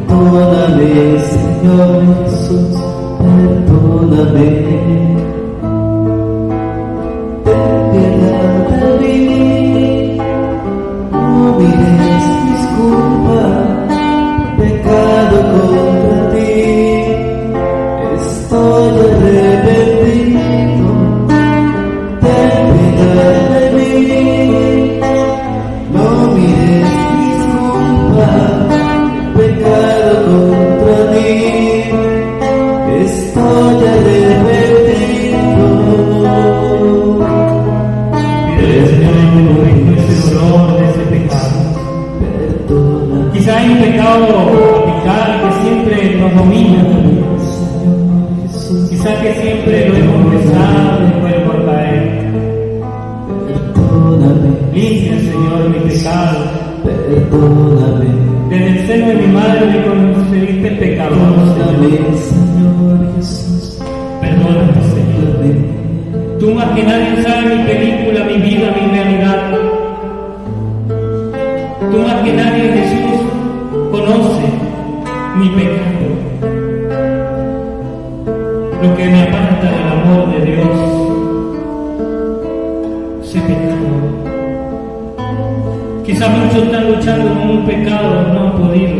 Perdóname, Señor Jesús, perdóname. Ten piedad de mí, no mires mis culpas, pecado contra ti, estoy arrepentido. Ten piedad de mí, no mires mis culpas, pecado contra ti, estoy arrepentido. Pídele al Señor en este momento ese dolor de ese pecado. Perdona, Quizá hay un pecado capital que siempre nos domina. Señor Jesús, Quizá que siempre lo hemos besado y vuelvo a caer. perdóname, Limpia, Señor, mi pecado. perdóname, Desde el seno de mi madre me concediste pecador, perdóname, Señor. Señor Jesús, Perdóname, Señor. perdóname. Tú más que nadie sabes mi película, mi vida, mi realidad. Tú más que nadie, Jesús, conoces mi pecado, lo que me aparta del amor de Dios. Quizás muchos están luchando con un pecado, no han podido.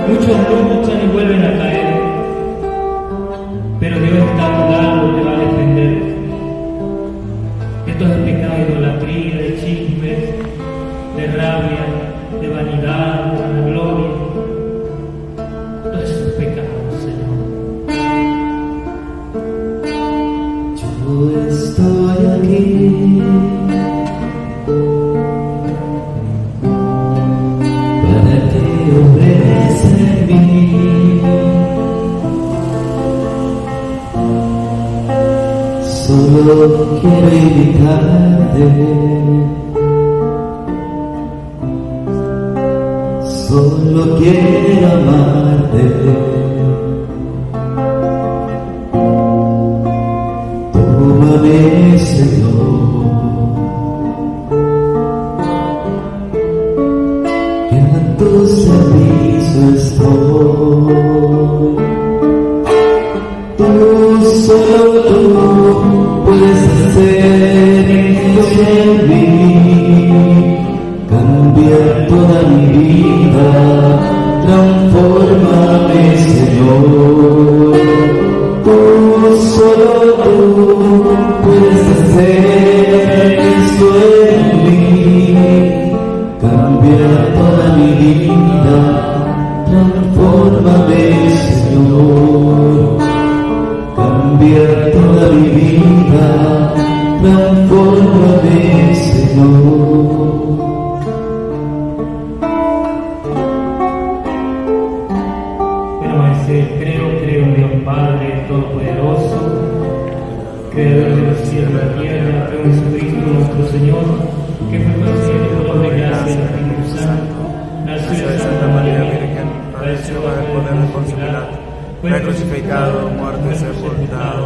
Muchos luchan y vuelven a caer. Pero Dios está a tu lado, te va a defender. Esto es el pecado de idolatría, de chisme, de rabia, de vanidad, de vanagloria. Todos esos pecados, Señor. Yo estoy aquí para que obres en mí. Solo quiero invitarte, solo quiero amarte. Tómame, Señor, que a tu servicio estoy. Tú, solo tú, puedes hacer esto en mí, cambiar toda mi vida, transfórmame, Señor. Tú, solo tú, puedes hacer esto en mí, cambiar toda mi vida, transfórmame, Señor. Cambiar toda mi vida, transfórmame, Señor. Pero ese creo en Dios Padre Todopoderoso, Creador de los cielos y la tierra, creo en Jesucristo nuestro Señor, que fue concebido por de gracia del Espíritu Santo, nació de Santa María Virgen, padeció bajo el poder de Poncio Pilato, fue crucificado, muerto y sepultado,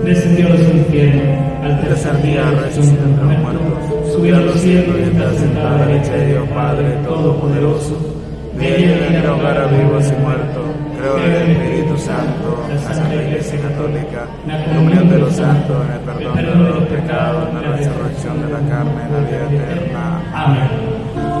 descendió a los infiernos, al tercer día resucitó entre los muertos, subió a los cielos y está sentado a la derecha de Dios Padre Todopoderoso. De ella viene a ahogar a vivos y muertos. Creo en el Espíritu Santo, la Santa Iglesia Católica, la comunión de los santos, en el perdón de los pecados, en la resurrección de la carne, en la vida eterna. Amén.